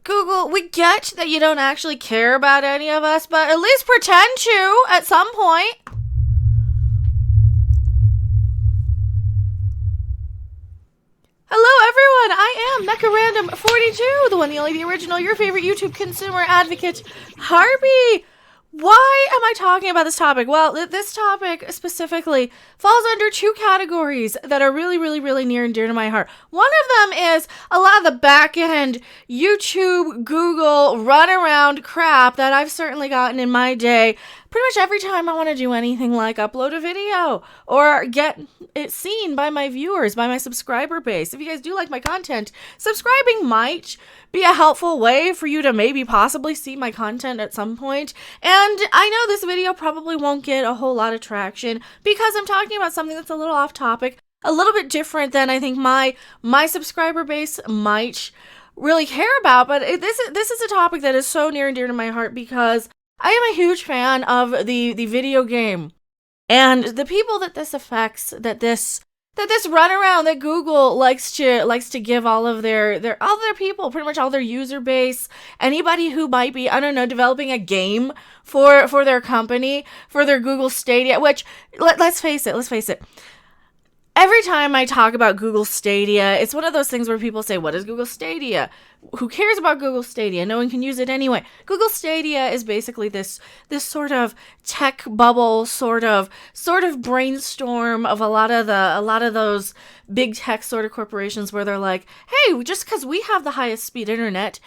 Google, we get that you don't actually care about any of us, but at least pretend to at some point. Hello everyone, I am Mecha Random 42, the one, the only, the original, your favorite YouTube consumer advocate, Harvey. Why am I talking about this topic? Well, this topic specifically falls under two categories that are really near and dear to my heart. One of them is a lot of the back-end YouTube, Google, runaround crap that I've certainly gotten in my day. Pretty much every time I want to do anything like upload a video or get it seen by my viewers, by my subscriber base. If you guys do like my content, subscribing might be a helpful way for you to maybe possibly see my content at some point. And I know this video probably won't get a whole lot of traction because I'm talking about something that's a little off topic, a little bit different than I think my subscriber base might really care about. But this is a topic that is so near and dear to my heart because I am a huge fan of the video game and the people that this affects, that this runaround that Google likes to give all of their people, pretty much all their user base, anybody who might be, I don't know, developing a game for their company, for their Google Stadia, which let's face it. Every time I talk about Google Stadia, it's one of those things where people say, what is Google Stadia? Who cares about Google Stadia? No one can use it anyway. Google Stadia is basically this sort of tech bubble, sort of brainstorm of a lot of those big tech sort of corporations where they're like, hey, just because we have the highest speed internet,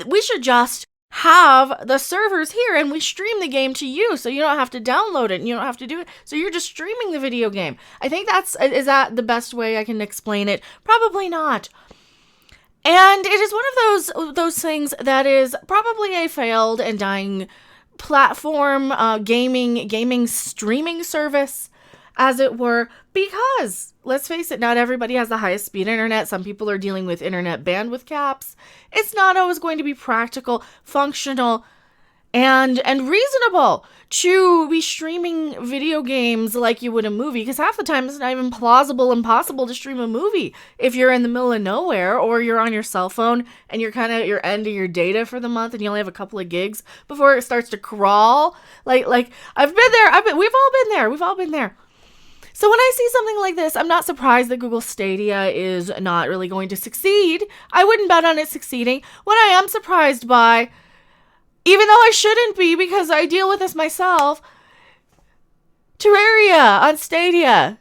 we should just have the servers here and we stream the game to you so you don't have to download it and you don't have to do it. So you're just streaming the video game. I think is that the best way I can explain it? Probably not. And it is one of those things that is probably a failed and dying platform, gaming streaming service, as it were, because, let's face it, not everybody has the highest speed internet. Some people are dealing with internet bandwidth caps. It's not always going to be practical, functional, and reasonable to be streaming video games like you would a movie, because half the time it's not even impossible to stream a movie if you're in the middle of nowhere or you're on your cell phone and you're ending your data for the month and you only have a couple of gigs before it starts to crawl. Like I've been there. We've all been there. So when I see something like this, I'm not surprised that Google Stadia is not really going to succeed. I wouldn't bet on it succeeding. What I am surprised by, even though I shouldn't be because I deal with this myself, Terraria on Stadia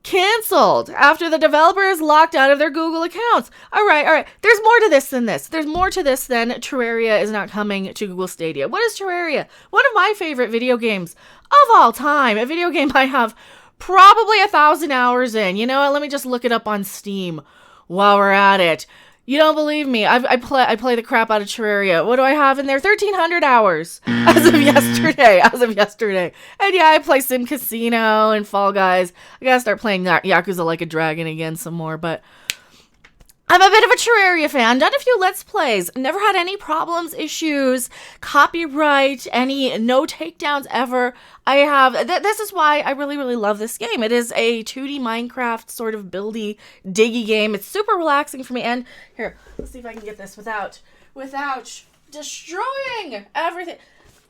canceled after the developers locked out of their Google accounts. All right. There's more to this than this. There's more to this than Terraria is not coming to Google Stadia. What is Terraria? One of my favorite video games of all time. A video game I have probably 1,000 hours in. You know what? Let me just look it up on Steam while we're at it. You don't believe me? I play the crap out of Terraria. What do I have in there? 1,300 hours as of yesterday. And yeah, I play Sim Casino and Fall Guys. I gotta start playing Yakuza Like a Dragon again some more, but I'm a bit of a Terraria fan. Done a few Let's Plays. Never had any problems, issues, copyright, no takedowns ever. I have, this is why I really love this game. It is a 2D Minecraft sort of buildy, diggy game. It's super relaxing for me. And here, let's see if I can get this without destroying everything.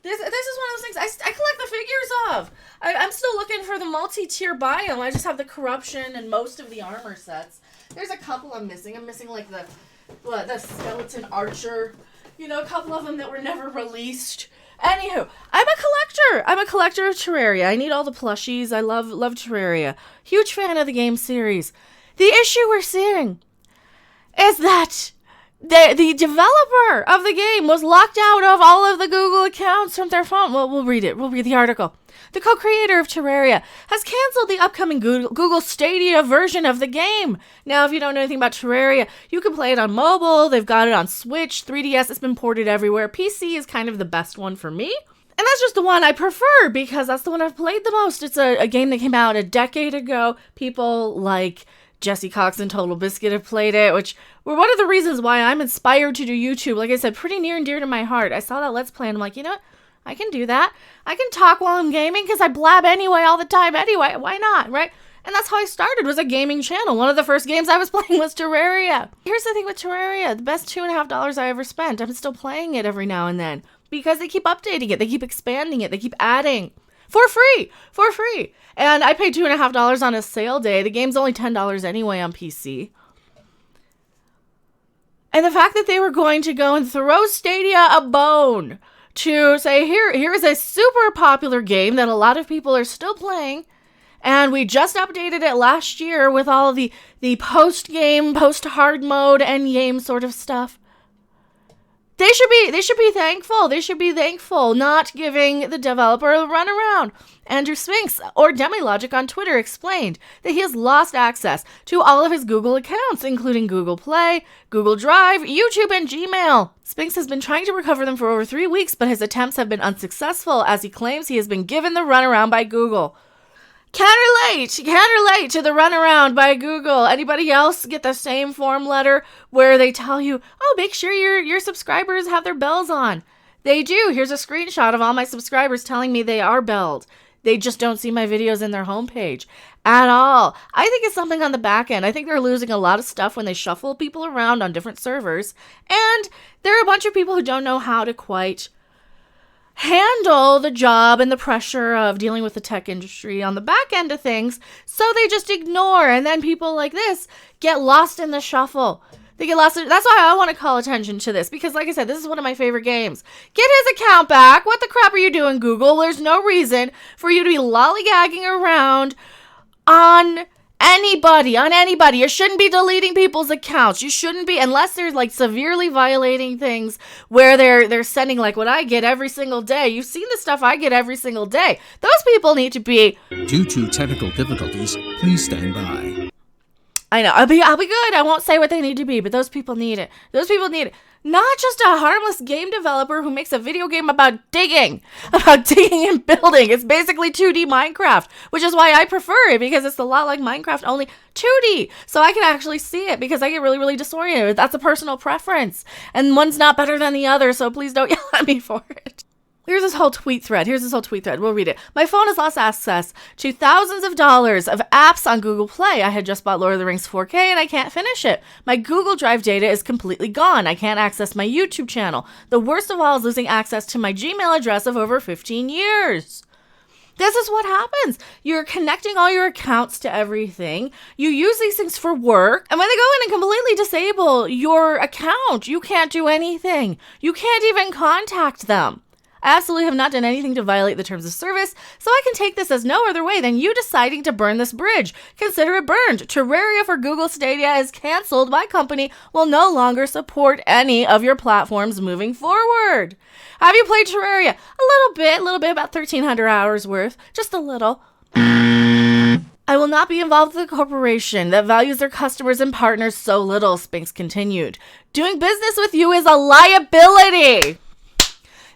This is one of those things I collect the figures of. I'm still looking for the multi-tier biome. I just have the corruption and most of the armor sets. There's a couple I'm missing. I'm missing like the skeleton archer. You know, a couple of them that were never released. Anywho, I'm a collector of Terraria. I need all the plushies. I love Terraria. Huge fan of the game series. The issue we're seeing is that the developer of the game was locked out of all of the Google accounts from their phone. Well, we'll read it. We'll read the article. The co-creator of Terraria has canceled the upcoming Google Stadia version of the game. Now, if you don't know anything about Terraria, you can play it on mobile. They've got it on Switch, 3DS. It's been ported everywhere. PC is kind of the best one for me. And that's just the one I prefer because that's the one I've played the most. It's a game that came out a decade ago. People like Jesse Cox and Total Biscuit have played it, which were one of the reasons why I'm inspired to do YouTube. Like I said, pretty near and dear to my heart. I saw that Let's Play and I'm like, you know what? I can do that. I can talk while I'm gaming because I blab anyway all the time anyway. Why not, right? And that's how I started, was a gaming channel. One of the first games I was playing was Terraria. Here's the thing with Terraria, the best $2.50 I ever spent. I'm still playing it every now and then because they keep updating it. They keep expanding it. They keep adding for free. And I paid $2.50 on a sale day. The game's only $10 anyway on PC. And the fact that they were going to go and throw Stadia a bone to say, here is a super popular game that a lot of people are still playing, and we just updated it last year with all the post-game, post-hard mode, endgame sort of stuff. They should be thankful. They should be thankful, not giving the developer a runaround. Andrew Spinks, or Demilogic on Twitter, explained that he has lost access to all of his Google accounts, including Google Play, Google Drive, YouTube, and Gmail. Spinks has been trying to recover them for over 3 weeks, but his attempts have been unsuccessful, as he claims he has been given the runaround by Google. Can't relate to the runaround by Google. Anybody else get the same form letter where they tell you, oh, make sure your subscribers have their bells on? They do. Here's a screenshot of all my subscribers telling me they are belled. They just don't see my videos in their homepage at all. I think it's something on the back end. I think they're losing a lot of stuff when they shuffle people around on different servers. And there are a bunch of people who don't know how to quite handle the job and the pressure of dealing with the tech industry on the back end of things, so they just ignore, and then people like this get lost in the shuffle. They get lost. That's why I want to call attention to this, because like I said, this is one of my favorite games. Get his account back. What the crap are you doing, Google? There's no reason for you to be lollygagging around on anybody. You shouldn't be deleting people's accounts. You shouldn't be, unless they're like severely violating things where they're sending like what I get every single day. You've seen the stuff I get every single day. Those people need to be. Due to technical difficulties, please stand by. I know. I'll be good. I won't say what they need to be, but those people need it. Not just a harmless game developer who makes a video game about digging and building. It's basically 2D Minecraft, which is why I prefer it, because it's a lot like Minecraft, only 2D. So I can actually see it, because I get really, really disoriented. That's a personal preference. And one's not better than the other, so please don't yell at me for it. Here's this whole tweet thread. We'll read it. My phone has lost access to thousands of dollars of apps on Google Play. I had just bought Lord of the Rings 4K and I can't finish it. My Google Drive data is completely gone. I can't access my YouTube channel. The worst of all is losing access to my Gmail address of over 15 years. This is what happens. You're connecting all your accounts to everything. You use these things for work. And when they go in and completely disable your account, you can't do anything. You can't even contact them. I absolutely have not done anything to violate the terms of service, so I can take this as no other way than you deciding to burn this bridge. Consider it burned. Terraria for Google Stadia is canceled. My company will no longer support any of your platforms moving forward. Have you played Terraria? A little bit, about 1,300 hours worth. Just a little. I will not be involved with a corporation that values their customers and partners so little, Spinks continued. Doing business with you is a liability.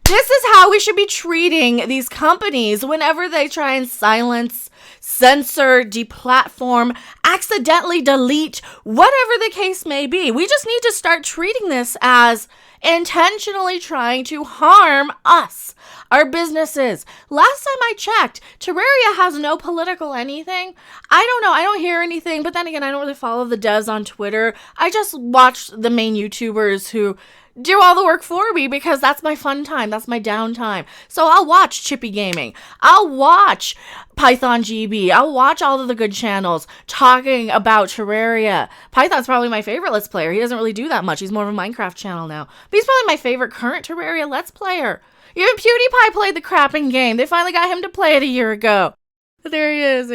This is how we should be treating these companies whenever they try and silence, censor, deplatform, accidentally delete, whatever the case may be. We just need to start treating this as intentionally trying to harm us, our businesses. Last time I checked, Terraria has no political anything. I don't know. I don't hear anything. But then again, I don't really follow the devs on Twitter. I just watch the main YouTubers who do all the work for me, because that's my fun time. That's my downtime. So I'll watch Chippy Gaming. I'll watch Python GB. I'll watch all of the good channels talking about Terraria. Python's probably my favorite Let's Player. He doesn't really do that much. He's more of a Minecraft channel now. But he's probably my favorite current Terraria Let's Player. Even PewDiePie played the crapping game. They finally got him to play it a year ago. There he is.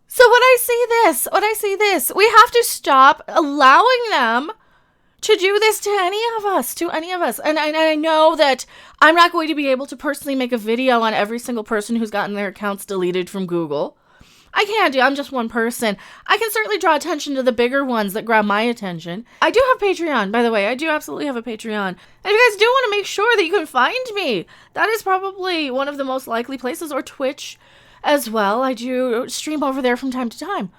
So when I see this, we have to stop allowing them to do this to any of us. And I know that I'm not going to be able to personally make a video on every single person who's gotten their accounts deleted from Google. I can't I'm just one person. I can certainly draw attention to the bigger ones that grab my attention. I do have Patreon, by the way. I do absolutely have a Patreon. And if you guys do want to make sure that you can find me, that is probably one of the most likely places, or Twitch as well. I do stream over there from time to time.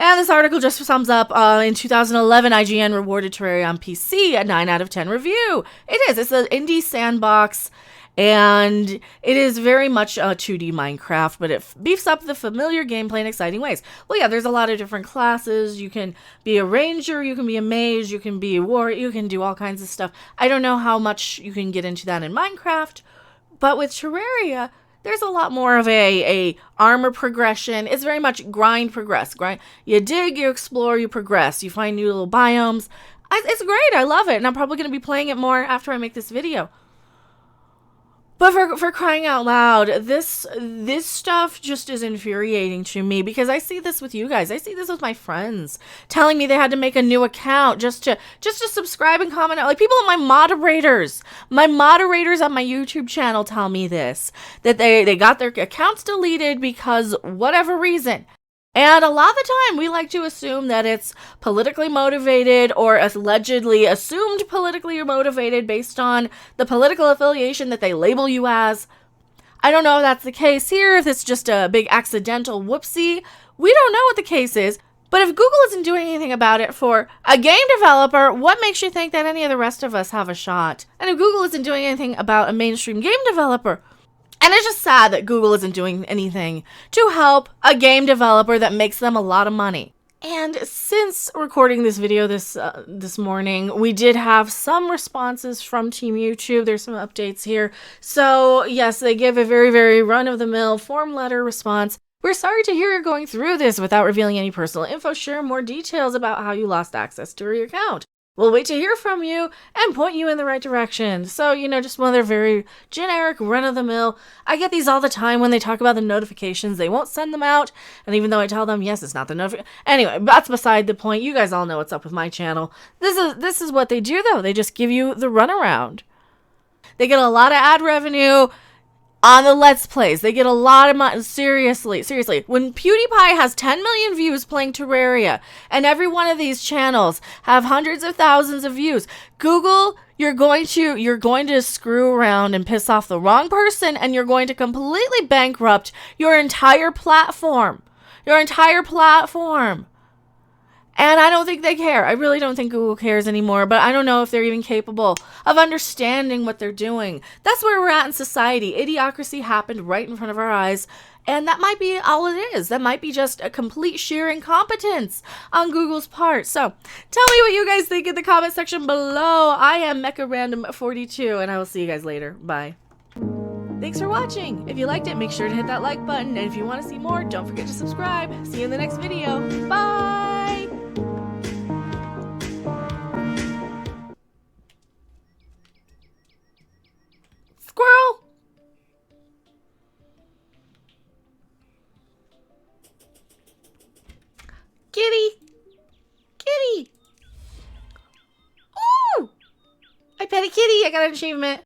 And this article just sums up, in 2011, IGN rewarded Terraria on PC a 9 out of 10 review. It's an indie sandbox, and it is very much a 2D Minecraft, but it beefs up the familiar gameplay in exciting ways. Well, yeah, there's a lot of different classes. You can be a ranger, you can be a mage, you can be a warrior, you can do all kinds of stuff. I don't know how much you can get into that in Minecraft, but with Terraria, there's a lot more of a armor progression. It's very much grind, progress. Grind. You dig, you explore, you progress. You find new little biomes. It's great. I love it. And I'm probably going to be playing it more after I make this video. But for crying out loud, this stuff just is infuriating to me, because I see this with you guys. I see this with my friends telling me they had to make a new account just to subscribe and comment. Like, people, my moderators on my YouTube channel tell me this, that they got their accounts deleted because whatever reason. And a lot of the time, we like to assume that it's politically motivated, or allegedly assumed politically motivated based on the political affiliation that they label you as. I don't know if that's the case here, if it's just a big accidental whoopsie. We don't know what the case is. But if Google isn't doing anything about it for a game developer, what makes you think that any of the rest of us have a shot? And if Google isn't doing anything about a mainstream game developer, and it's just sad that Google isn't doing anything to help a game developer that makes them a lot of money. And since recording this video this morning, we did have some responses from Team YouTube. There's some updates here. So yes, they give a very, very run-of-the-mill form letter response. We're sorry to hear you're going through this without revealing any personal info. Share more details about how you lost access to your account. We'll wait to hear from you and point you in the right direction. So, just one of their very generic run-of-the-mill. I get these all the time when they talk about the notifications. They won't send them out. And even though I tell them, yes, it's not the notification. Anyway, that's beside the point. You guys all know what's up with my channel. This is what they do, though. They just give you the runaround. They get a lot of ad revenue on the Let's Plays. They get a lot of money. Seriously. When PewDiePie has 10 million views playing Terraria, and every one of these channels have hundreds of thousands of views, Google, you're going to screw around and piss off the wrong person, and you're going to completely bankrupt your entire platform. And I don't think they care. I really don't think Google cares anymore, but I don't know if they're even capable of understanding what they're doing. That's where we're at in society. Idiocracy happened right in front of our eyes, and that might be all it is. That might be just a complete sheer incompetence on Google's part. So tell me what you guys think in the comment section below. I am Mecha Random 42, and I will see you guys later. Bye. Thanks for watching. If you liked it, make sure to hit that like button, and if you want to see more, don't forget to subscribe. See you in the next video. Bye! Squirrel! Kitty! Kitty! Ooh! I pet a kitty. I got an achievement.